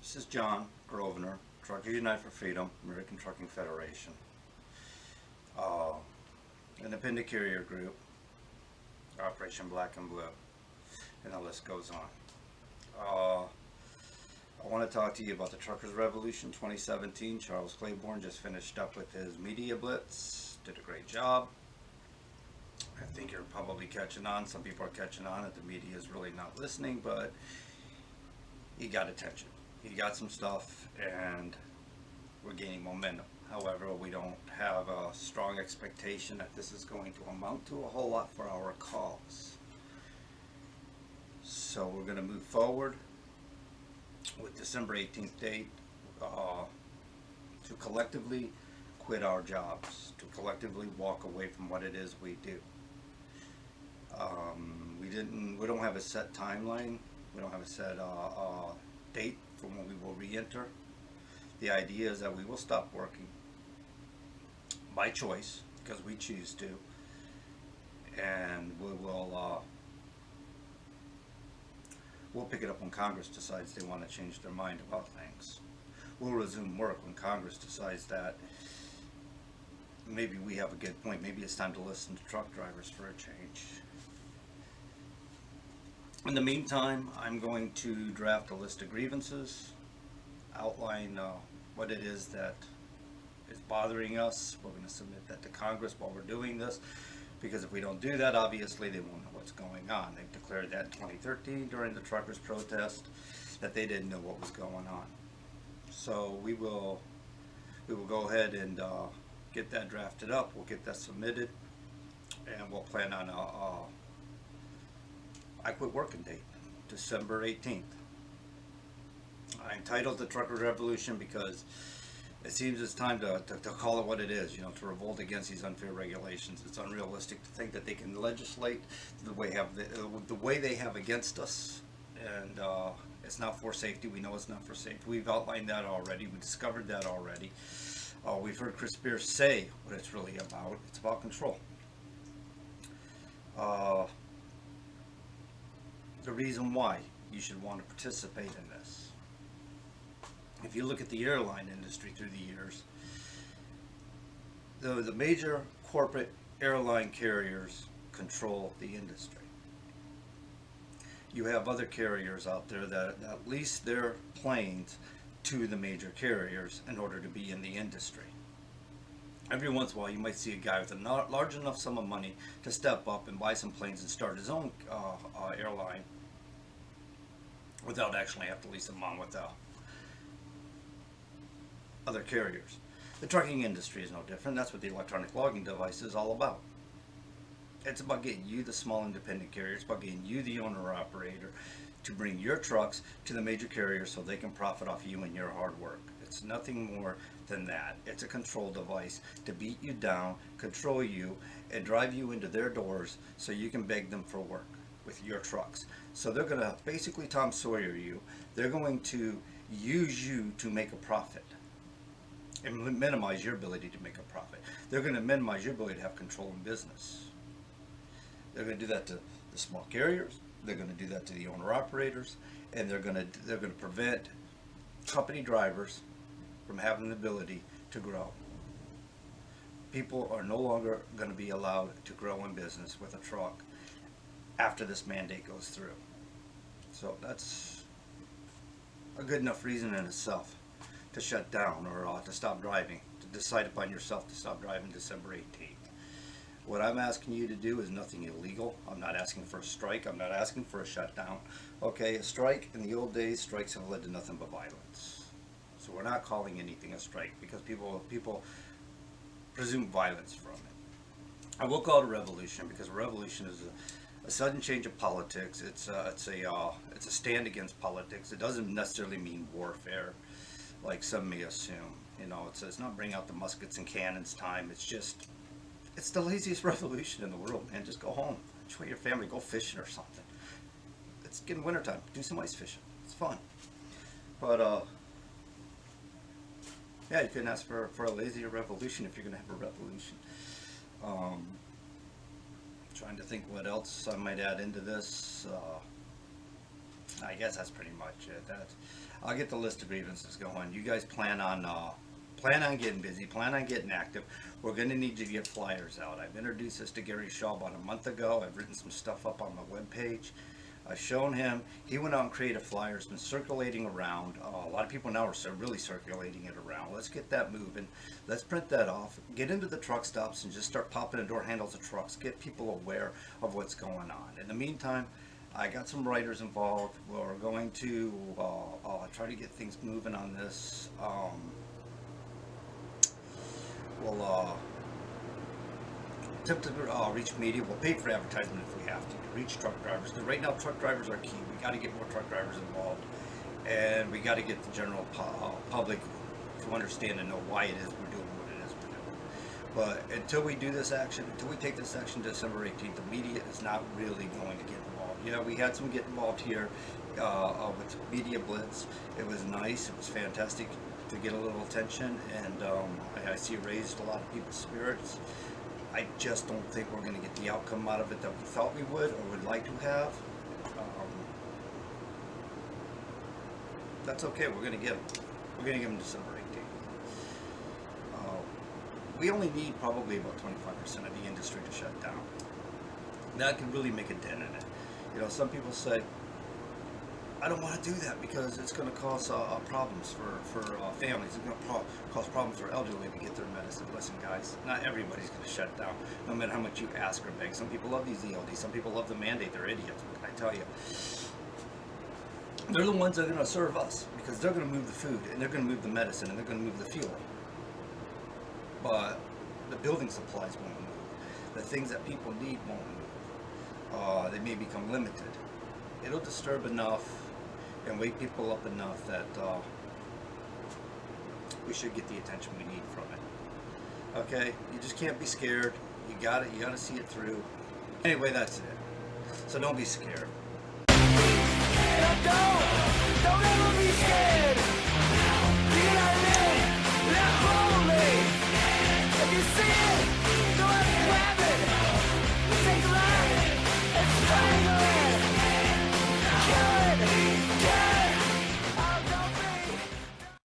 This is John Grosvenor, Truckers Unite for Freedom, American Trucking Federation, uh, independent carrier group, Operation Black and Blue, and the list goes on. I want to talk to you about the Truckers Revolution 2017. Charles Claiborne just finished up with his media blitz, did a great job. I think you're probably catching on. Some people are catching on that the media is really not listening, but he got attention. He got some stuff, and we're gaining momentum. However, we don't have a strong expectation that this is going to amount to a whole lot for our cause. So we're going to move forward with December 18th date to collectively quit our jobs, to collectively walk away from what it is we do. We don't have a set timeline. We don't have a set date for when we will re-enter. The idea is that we will stop working by choice because we choose to, and we'll pick it up when Congress decides they want to change their mind about things. We'll resume work when Congress decides that maybe we have a good point. Maybe it's time to listen to truck drivers for a change. In the meantime, I'm going to draft a list of grievances, outline what it is that is bothering us. We're going to submit that to Congress while we're doing this, because if we don't do that, obviously they won't know what's going on. They declared that in 2013 during the truckers' protest that they didn't know what was going on. So we will go ahead and get that drafted up. We'll get that submitted, and we'll plan on I quit working date, December 18th. I entitled the Truckers Revolution because it seems it's time to call it what it is, to revolt against these unfair regulations. It's unrealistic to think that they can legislate the way they have against us, and it's not for safety. We know it's not for safety. We've outlined that already. We discovered that already. We've heard Chris Spears say what it's really about. It's about control. The reason why you should want to participate in this. If you look at the airline industry through the years, the major corporate airline carriers control the industry. You have other carriers out there that lease their planes to the major carriers in order to be in the industry. Every once in a while you might see a guy with a large enough sum of money to step up and buy some planes and start his own airline without actually have to lease them on with other carriers. The trucking industry is no different. That's what the electronic logging device is all about. It's about getting you, the small independent carrier. It's about getting you, the owner or operator, to bring your trucks to the major carriers so they can profit off you and your hard work. It's nothing more than that. It's a control device to beat you down, control you, and drive you into their doors so you can beg them for work with your trucks. So they're going to basically Tom Sawyer you. They're going to use you to make a profit and minimize your ability to make a profit. They're going to minimize your ability to have control in business. They're going to do that to the small carriers. They're going to do that to the owner operators, and they're going to prevent company drivers from having the ability to grow. People are no longer going to be allowed to grow in business with a truck after this mandate goes through. So that's a good enough reason in itself to shut down or to stop driving, to decide upon yourself to stop driving December 18th. What I'm asking you to do is nothing illegal. I'm not asking for a strike. I'm not asking for a shutdown. Okay, a strike, in the old days, strikes have led to nothing but violence. So we're not calling anything a strike because people presume violence from it. I will call it a revolution because a revolution is a sudden change of politics. It's a stand against politics. It doesn't necessarily mean warfare, like some may assume. It's not bring out the muskets and cannons time. It's the laziest revolution in the world, man. Just go home, enjoy your family, go fishing or something. It's getting wintertime. Do some ice fishing. It's fun. But yeah, you couldn't ask for a lazier revolution if you're gonna have a revolution. Trying to think what else I might add into this. I guess that's pretty much it. I'll get the list of grievances going. You guys plan on getting busy, plan on getting active. We're going to need to get flyers out. I've introduced this to Gary Shaw about a month ago. I've written some stuff up on my webpage. I've shown him. He went out and created a flyer. It's been circulating around. A lot of people now are really circulating it around. Let's get that moving. Let's print that off. Get into the truck stops and just start popping the door handles of trucks. Get people aware of what's going on. In the meantime, I got some writers involved. We're going to try to get things moving on this. We'll attempt to reach media. We'll pay for advertisement if we have to reach truck drivers, because right now truck drivers are key. We got to get more truck drivers involved, and we got to get the general public to understand and know why it is we're doing what it is we're doing. But until we do this action, until we take this action December 18th, the media is not really going to get involved. Yeah, we had some get involved here with Media Blitz. It was nice. It was fantastic to get a little attention, and I see it raised a lot of people's spirits. I just don't think we're going to get the outcome out of it that we thought we would or would like to have. That's okay. We're going to get them. We're going to give them December 18th. We only need probably about 25% of the industry to shut down. That can really make a dent in it. You know, some people say, I don't want to do that because it's going to cause problems for families. It's going to cause problems for elderly to get their medicine. Listen, guys, not everybody's going to shut down, no matter how much you ask or beg. Some people love these ELDs. Some people love the mandate. They're idiots. What can I tell you? They're the ones that are going to serve us, because they're going to move the food, and they're going to move the medicine, and they're going to move the fuel. But the building supplies won't move. The things that people need won't move. They may become limited. It'll disturb enough and wake people up enough that we should get the attention we need from it. Okay, you just can't be scared. You got it. You got to see it through. Anyway, that's it. So don't be scared. Don't ever be scared.